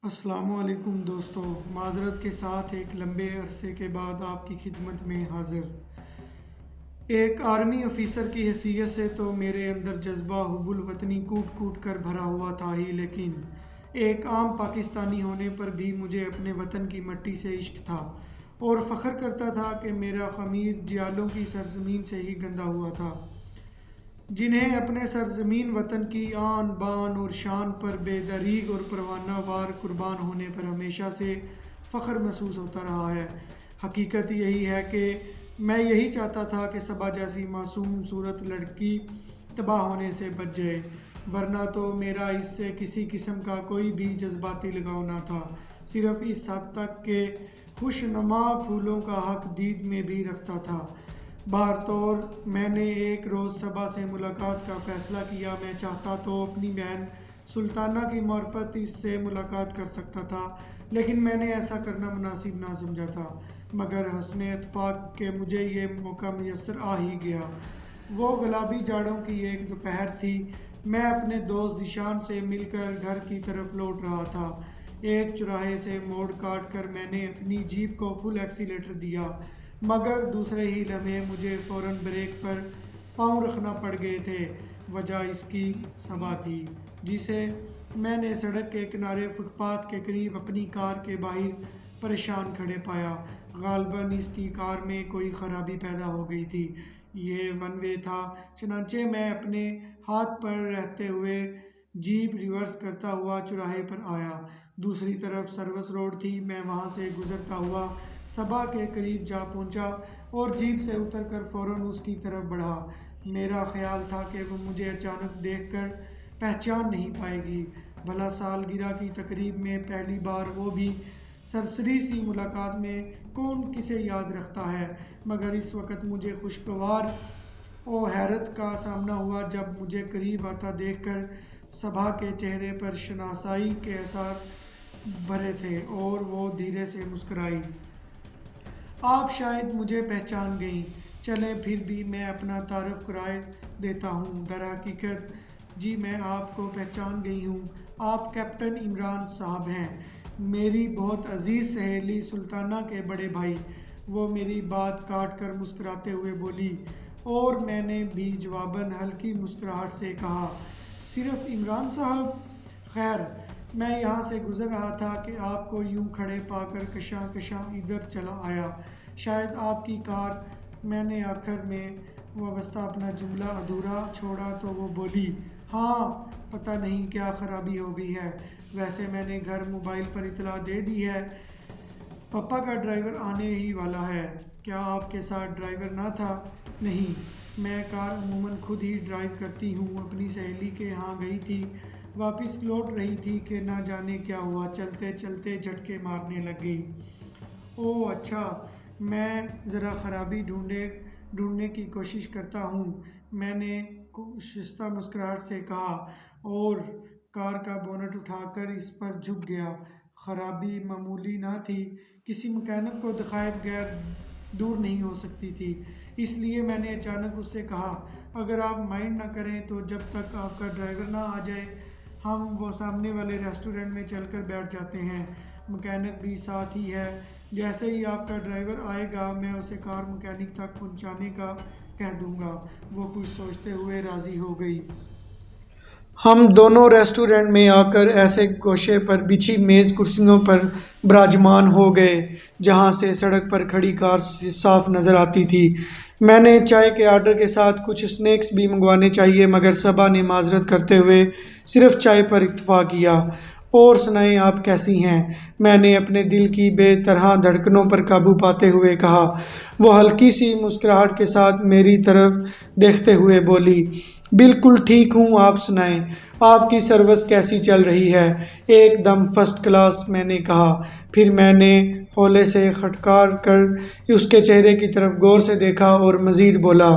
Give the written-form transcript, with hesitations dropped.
السلام علیکم دوستو، معذرت کے ساتھ ایک لمبے عرصے کے بعد آپ کی خدمت میں حاضر۔ ایک آرمی افیسر کی حیثیت سے تو میرے اندر جذبہ حب الوطنی کوٹ کوٹ کر بھرا ہوا تھا ہی، لیکن ایک عام پاکستانی ہونے پر بھی مجھے اپنے وطن کی مٹی سے عشق تھا اور فخر کرتا تھا کہ میرا خمیر جیالوں کی سرزمین سے ہی گندا ہوا تھا، جنہیں اپنے سرزمین وطن کی آن بان اور شان پر بے دریغ اور پروانہ وار قربان ہونے پر ہمیشہ سے فخر محسوس ہوتا رہا ہے۔ حقیقت یہی ہے کہ میں یہی چاہتا تھا کہ صبا جیسی معصوم صورت لڑکی تباہ ہونے سے بچ جائے، ورنہ تو میرا اس سے کسی قسم کا کوئی بھی جذباتی لگاؤ نہ تھا، صرف اس حد تک کہ خوش نما پھولوں کا حق دید میں بھی رکھتا تھا۔ بہرطور میں نے ایک روز صبا سے ملاقات کا فیصلہ کیا۔ میں چاہتا تو اپنی بہن سلطانہ کی معرفت اس سے ملاقات کر سکتا تھا، لیکن میں نے ایسا کرنا مناسب نہ سمجھا تھا، مگر حسن اتفاق کہ مجھے یہ موقع میسر آ ہی گیا۔ وہ گلابی جاڑوں کی ایک دوپہر تھی، میں اپنے دوست ذیشان سے مل کر گھر کی طرف لوٹ رہا تھا۔ ایک چوراہے سے موڑ کاٹ کر میں نے اپنی جیپ کو فل ایکسیلیٹر دیا، مگر دوسرے ہی لمحے مجھے فوراً بریک پر پاؤں رکھنا پڑ گئے تھے۔ وجہ اس کی صبا تھی، جسے میں نے سڑک کے کنارے فٹ پاتھ کے قریب اپنی کار کے باہر پریشان کھڑے پایا۔ غالباً اس کی کار میں کوئی خرابی پیدا ہو گئی تھی۔ یہ ون وے تھا، چنانچہ میں اپنے ہاتھ پر رہتے ہوئے جیپ ریورس کرتا ہوا چوراہے پر آیا۔ دوسری طرف سروس روڈ تھی۔ میں وہاں سے گزرتا ہوا صبا کے قریب جا پہنچا اور جیپ سے اتر کر فوراً اس کی طرف بڑھا۔ میرا خیال تھا کہ وہ مجھے اچانک دیکھ کر پہچان نہیں پائے گی، بھلا سالگرہ کی تقریب میں پہلی بار، وہ بھی سرسری سی ملاقات میں، کون کسے یاد رکھتا ہے؟ مگر اس وقت مجھے خوشگوار و حیرت کا سامنا ہوا جب مجھے قریب آتا دیکھ کر صبا کے چہرے پر شناسائی کے آثار بھرے تھے اور وہ دھیرے سے مسکرائی۔ آپ شاید مجھے پہچان گئیں، چلیں پھر بھی میں اپنا تعارف کرائے دیتا ہوں۔ در حقیقت جی میں آپ کو پہچان گئی ہوں، آپ کیپٹن عمران صاحب ہیں، میری بہت عزیز سہیلی سلطانہ کے بڑے بھائی۔ وہ میری بات کاٹ کر مسکراتے ہوئے بولی اور میں نے بھی جواباً ہلکی مسکراہٹ سے کہا، صرف عمران صاحب؟ خیر، میں یہاں سے گزر رہا تھا کہ آپ کو یوں کھڑے پا کر کشاں کشاں ادھر چلا آیا۔ شاید آپ کی کار۔ میں نے آخر میں وابستہ اپنا جملہ ادھورا چھوڑا تو وہ بولی، ہاں، پتہ نہیں کیا خرابی ہو گئی ہے۔ ویسے میں نے گھر موبائل پر اطلاع دے دی ہے، پپا کا ڈرائیور آنے ہی والا ہے۔ کیا آپ کے ساتھ ڈرائیور نہ تھا؟ نہیں، میں کار عموماً خود ہی ڈرائیو کرتی ہوں، اپنی سہیلی کے ہاں گئی تھی، واپس لوٹ رہی تھی کہ نہ جانے کیا ہوا، چلتے چلتے جھٹکے مارنے لگ گئی۔ اوہ اچھا، میں ذرا خرابی ڈھونڈنے کی کوشش کرتا ہوں، میں نے شستہ مسکراہٹ سے کہا اور کار کا بونٹ اٹھا کر اس پر جھک گیا۔ خرابی معمولی نہ تھی، کسی مکینک کو دکھائے بغیر دور نہیں ہو سکتی تھی، اس لیے میں نے اچانک اس سے کہا، اگر آپ مائنڈ نہ کریں تو جب تک آپ کا ڈرائیور نہ آ جائے ہم وہ سامنے والے ریسٹورنٹ میں چل کر بیٹھ جاتے ہیں، مکینک بھی ساتھ ہی ہے، جیسے ہی آپ کا ڈرائیور آئے گا میں اسے کار مکینک تک پہنچانے کا کہہ دوں گا۔ وہ کچھ سوچتے ہوئے راضی ہو گئی۔ ہم دونوں ریسٹورنٹ میں آ کر ایسے گوشے پر بچھی میز کرسیوں پر براجمان ہو گئے جہاں سے سڑک پر کھڑی کار صاف نظر آتی تھی۔ میں نے چائے کے آرڈر کے ساتھ کچھ اسنیکس بھی منگوانے چاہیے، مگر صبا نے معذرت کرتے ہوئے صرف چائے پر اکتفا کیا۔ اور سنائیں، آپ کیسی ہیں؟ میں نے اپنے دل کی بے طرح دھڑکنوں پر قابو پاتے ہوئے کہا۔ وہ ہلکی سی مسکراہٹ کے ساتھ میری طرف دیکھتے ہوئے بولی، بالکل ٹھیک ہوں، آپ سنائیں، آپ کی سروس کیسی چل رہی ہے؟ ایک دم فرسٹ کلاس، میں نے کہا۔ پھر میں نے ہولے سے کھٹکار کر اس کے چہرے کی طرف غور سے دیکھا اور مزید بولا،